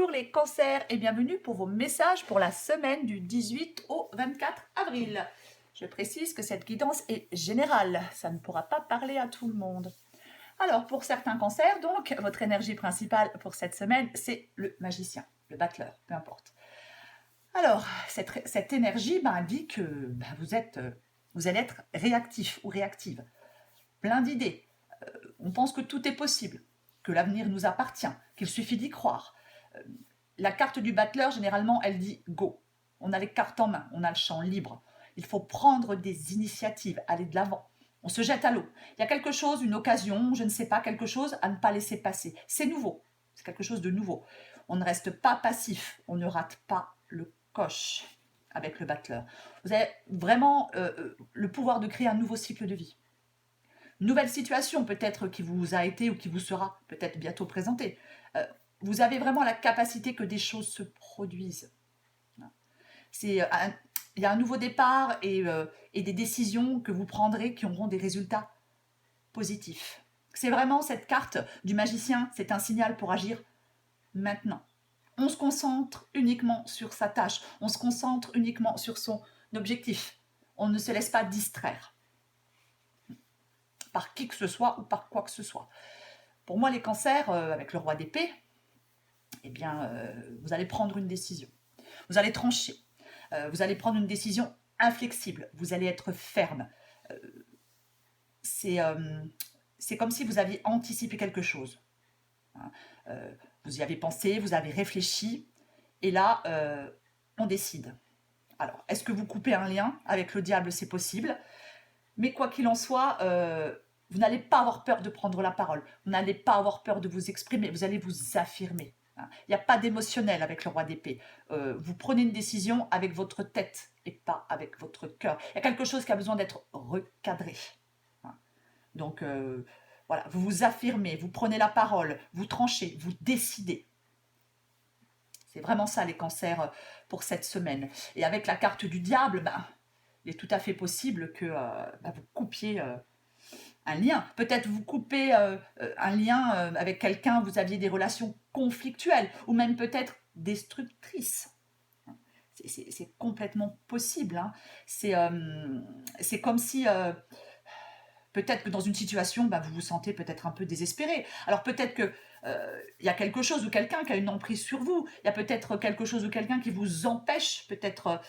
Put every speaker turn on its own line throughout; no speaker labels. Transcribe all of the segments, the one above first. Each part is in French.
Bonjour les cancers et bienvenue pour vos messages pour la semaine du 18 au 24 avril. Je précise que cette guidance est générale, ça ne pourra pas parler à tout le monde. Alors pour certains cancers, donc, votre énergie principale pour cette semaine, c'est le magicien, le battleur, peu importe. Alors, cette énergie dit que vous allez être réactif ou réactive, plein d'idées. On pense que tout est possible, que l'avenir nous appartient, qu'il suffit d'y croire. La carte du battleur, généralement, elle dit go. On a les cartes en main, on a le champ libre. Il faut prendre des initiatives, aller de l'avant. On se jette à l'eau. Il y a quelque chose, une occasion, je ne sais pas, quelque chose à ne pas laisser passer. C'est nouveau, c'est quelque chose de nouveau. On ne reste pas passif, on ne rate pas le coche avec le battleur. Vous avez vraiment le pouvoir de créer un nouveau cycle de vie. Nouvelle situation peut-être qui vous a été ou qui vous sera peut-être bientôt présentée. Vous avez vraiment la capacité que des choses se produisent. Il y a un nouveau départ et des décisions que vous prendrez qui auront des résultats positifs. C'est vraiment cette carte du magicien, c'est un signal pour agir maintenant. On se concentre uniquement sur sa tâche, on se concentre uniquement sur son objectif. On ne se laisse pas distraire par qui que ce soit ou par quoi que ce soit. Pour moi, les cancers, avec le roi d'épée, vous allez prendre une décision. Vous allez trancher. Vous allez prendre une décision inflexible. Vous allez être ferme. C'est comme si vous aviez anticipé quelque chose. Vous y avez pensé, vous avez réfléchi, et là, on décide. Alors, est-ce que vous coupez un lien avec le diable? C'est possible. Mais quoi qu'il en soit, vous n'allez pas avoir peur de prendre la parole. Vous n'allez pas avoir peur de vous exprimer. Vous allez vous affirmer. Il n'y a pas d'émotionnel avec le roi d'épée. Vous prenez une décision avec votre tête et pas avec votre cœur. Il y a quelque chose qui a besoin d'être recadré. Donc, voilà, vous vous affirmez, vous prenez la parole, vous tranchez, vous décidez. C'est vraiment ça les cancers pour cette semaine. Et avec la carte du diable, il est tout à fait possible que vous coupiez un lien. Peut-être vous coupez un lien avec quelqu'un, vous aviez des relations conflictuelles ou même peut-être destructrices. C'est complètement possible. Hein. C'est comme si peut-être que dans une situation, vous vous sentez peut-être un peu désespéré. Alors peut-être que y a quelque chose ou quelqu'un qui a une emprise sur vous. Il y a peut-être quelque chose ou quelqu'un qui vous empêche peut-être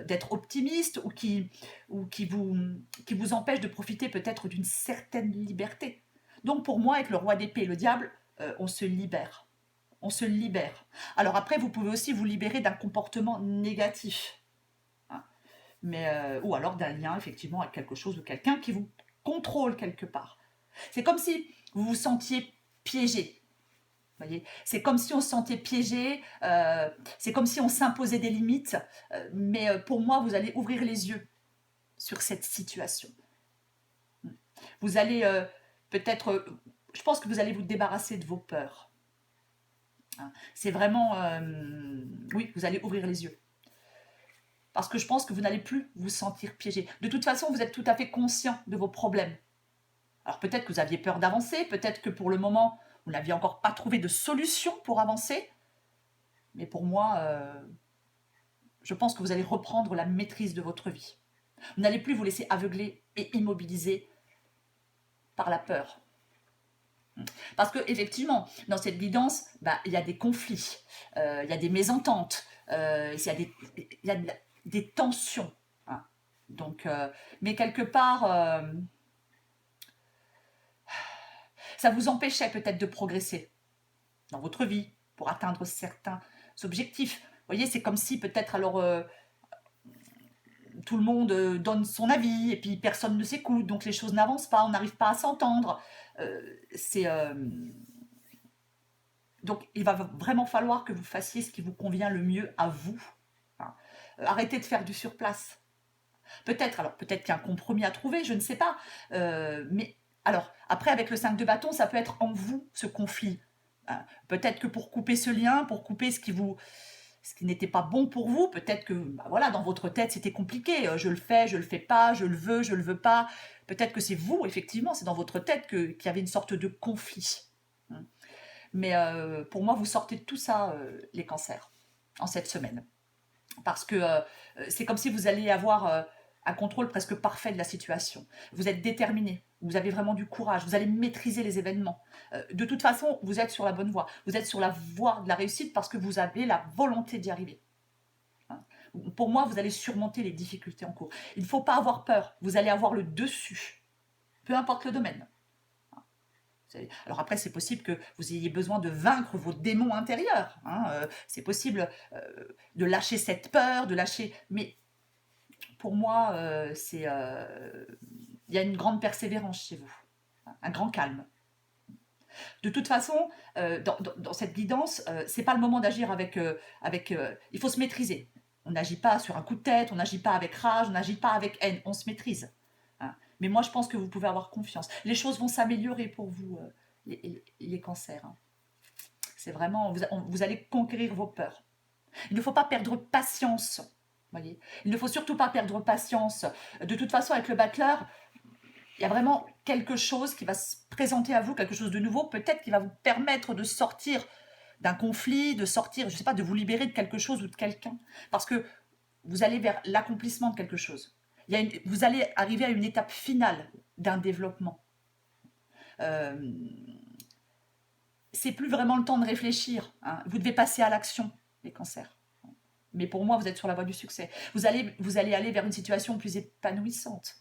d'être optimiste ou qui vous empêche de profiter peut-être d'une certaine liberté. Donc pour moi, avec le roi d'épée et le diable, on se libère. On se libère. Alors après, vous pouvez aussi vous libérer d'un comportement négatif. Hein. Ou alors d'un lien effectivement avec quelque chose ou quelqu'un qui vous contrôle quelque part. C'est comme si vous vous sentiez piégé. Voyez, c'est comme si on se sentait piégé, c'est comme si on s'imposait des limites, mais pour moi, vous allez ouvrir les yeux sur cette situation. Vous allez peut-être, je pense que vous allez vous débarrasser de vos peurs. Hein. C'est vraiment, oui, vous allez ouvrir les yeux. Parce que je pense que vous n'allez plus vous sentir piégé. De toute façon, vous êtes tout à fait conscient de vos problèmes. Alors peut-être que vous aviez peur d'avancer, peut-être que pour le moment, vous n'aviez encore pas trouvé de solution pour avancer. Mais pour moi, je pense que vous allez reprendre la maîtrise de votre vie. Vous n'allez plus vous laisser aveugler et immobiliser par la peur. Parce que effectivement, dans cette guidance, il y a des conflits, il y a des mésententes, il y a des tensions. Hein. Donc, mais quelque part, ça vous empêchait peut-être de progresser dans votre vie pour atteindre certains objectifs. Vous voyez, c'est comme si peut-être alors tout le monde donne son avis et puis personne ne s'écoute, donc les choses n'avancent pas, on n'arrive pas à s'entendre. Donc il va vraiment falloir que vous fassiez ce qui vous convient le mieux à vous. Hein. Arrêtez de faire du surplace. Peut-être qu'il y a un compromis à trouver, je ne sais pas. Mais alors, après, avec le 5 de bâton, ça peut être en vous, ce conflit. Hein. Peut-être que pour couper ce lien, pour couper ce qui n'était pas bon pour vous, peut-être que voilà, dans votre tête, c'était compliqué. Je le fais pas, je le veux pas. Peut-être que c'est vous, effectivement, c'est dans votre tête qu'il y avait une sorte de conflit. Mais pour moi, vous sortez de tout ça, les cancers, en cette semaine. Parce que c'est comme si vous alliez avoir un contrôle presque parfait de la situation. Vous êtes déterminé, vous avez vraiment du courage, vous allez maîtriser les événements. De toute façon, vous êtes sur la bonne voie. Vous êtes sur la voie de la réussite parce que vous avez la volonté d'y arriver. Hein. Pour moi, vous allez surmonter les difficultés en cours. Il ne faut pas avoir peur, vous allez avoir le dessus, peu importe le domaine. Alors après, c'est possible que vous ayez besoin de vaincre vos démons intérieurs. Hein, c'est possible de lâcher cette peur, de lâcher... Mais pour moi, il y a une grande persévérance chez vous, un grand calme. De toute façon, dans cette guidance, c'est pas le moment d'agir il faut se maîtriser. On n'agit pas sur un coup de tête, on n'agit pas avec rage, on n'agit pas avec haine, on se maîtrise. Hein. Mais moi, je pense que vous pouvez avoir confiance. Les choses vont s'améliorer pour vous, les cancers. Hein. C'est vraiment, vous allez conquérir vos peurs. Il ne faut pas perdre patience. Voyez, il ne faut surtout pas perdre patience. De toute façon, avec le battleur, il y a vraiment quelque chose qui va se présenter à vous, quelque chose de nouveau, peut-être qui va vous permettre de sortir d'un conflit, de sortir, je ne sais pas, de vous libérer de quelque chose ou de quelqu'un. Parce que vous allez vers l'accomplissement de quelque chose. Vous allez arriver à une étape finale d'un développement. C'est plus vraiment le temps de réfléchir. Hein. Vous devez passer à l'action, les cancers. Mais pour moi, vous êtes sur la voie du succès. Vous allez aller vers une situation plus épanouissante.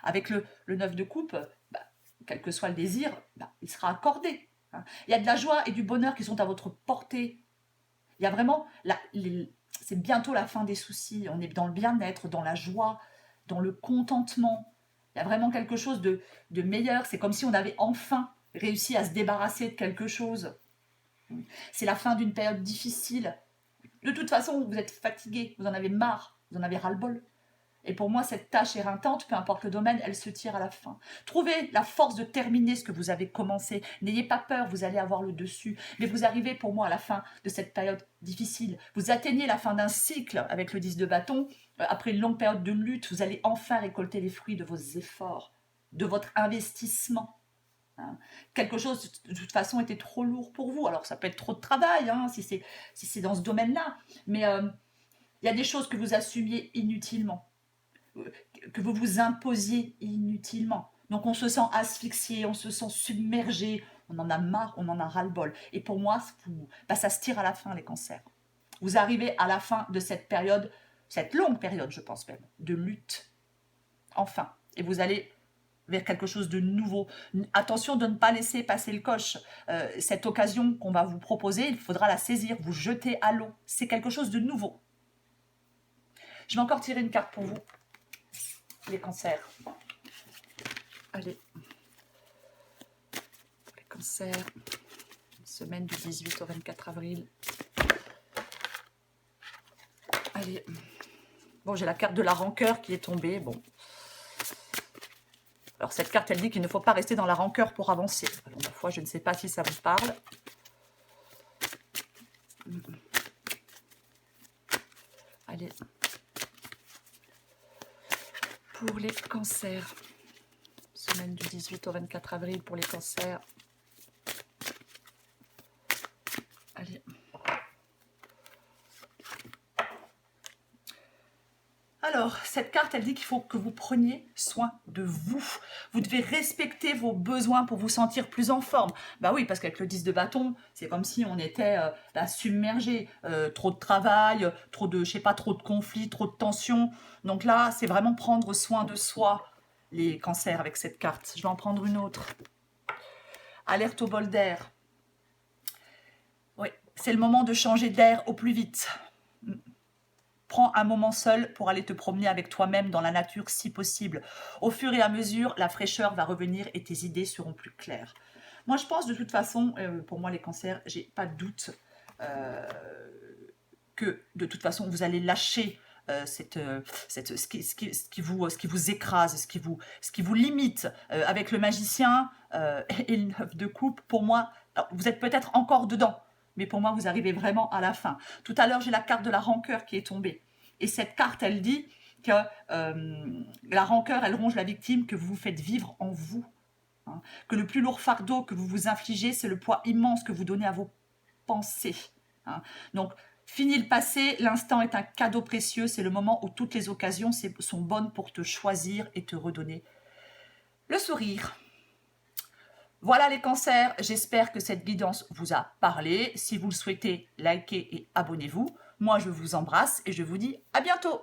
Avec le 9 de coupe, quel que soit le désir, il sera accordé. Il y a de la joie et du bonheur qui sont à votre portée. Il y a vraiment, c'est bientôt la fin des soucis. On est dans le bien-être, dans la joie, dans le contentement. Il y a vraiment quelque chose de meilleur. C'est comme si on avait enfin réussi à se débarrasser de quelque chose. C'est la fin d'une période difficile. De toute façon, vous êtes fatigué, vous en avez marre, vous en avez ras-le-bol. Et pour moi, cette tâche éreintante, peu importe le domaine, elle se tire à la fin. Trouvez la force de terminer ce que vous avez commencé. N'ayez pas peur, vous allez avoir le dessus. Mais vous arrivez pour moi à la fin de cette période difficile. Vous atteignez la fin d'un cycle avec le 10 de bâton. Après une longue période de lutte, vous allez enfin récolter les fruits de vos efforts, de votre investissement. Hein. Quelque chose, de toute façon, était trop lourd pour vous. Alors, ça peut être trop de travail, hein, si c'est dans ce domaine-là. Mais il y a des choses que vous assumiez inutilement, que vous vous imposiez inutilement. Donc, on se sent asphyxié, on se sent submergé, on en a marre, on en a ras-le-bol. Et pour moi, ça se tire à la fin, les cancers. Vous arrivez à la fin de cette période, cette longue période, je pense même, de lutte. Enfin. Et vous allez vers quelque chose de nouveau. Attention de ne pas laisser passer le coche. Cette occasion qu'on va vous proposer, il faudra la saisir, vous jeter à l'eau. C'est quelque chose de nouveau. Je vais encore tirer une carte pour vous, les cancers. Allez. Les cancers, semaine du 18 au 24 avril. Allez. Bon, j'ai la carte de la rancœur qui est tombée. Bon. Alors, cette carte, elle dit qu'il ne faut pas rester dans la rancœur pour avancer. Alors, ma foi, je ne sais pas si ça vous parle. Allez. Pour les cancers. Semaine du 18 au 24 avril pour les cancers. Allez. Alors, cette carte, elle dit qu'il faut que vous preniez soin de vous. Vous devez respecter vos besoins pour vous sentir plus en forme. Bah oui, parce qu'avec le 10 de bâton, c'est comme si on était submergé. Trop de travail, trop de conflits, trop de tensions. Donc là, c'est vraiment prendre soin de soi, les cancers, avec cette carte. Je vais en prendre une autre. Alerte au bol d'air. Oui, c'est le moment de changer d'air au plus vite. Prends un moment seul pour aller te promener avec toi-même dans la nature si possible. Au fur et à mesure, la fraîcheur va revenir et tes idées seront plus claires. Moi, je pense de toute façon, pour moi les cancers, j'ai pas de doute que de toute façon vous allez lâcher ce qui vous écrase, ce qui vous limite. Avec le magicien et le 9 de coupe, pour moi, vous êtes peut-être encore dedans. Mais pour moi, vous arrivez vraiment à la fin. Tout à l'heure, j'ai la carte de la rancœur qui est tombée. Et cette carte, elle dit que la rancœur, elle ronge la victime que vous vous faites vivre en vous. hein, que le plus lourd fardeau que vous vous infligez, c'est le poids immense que vous donnez à vos pensées. Hein. Donc, fini le passé, l'instant est un cadeau précieux, c'est le moment où toutes les occasions sont bonnes pour te choisir et te redonner le sourire. Voilà les cancers, j'espère que cette guidance vous a parlé. Si vous le souhaitez, likez et abonnez-vous. Moi, je vous embrasse et je vous dis à bientôt.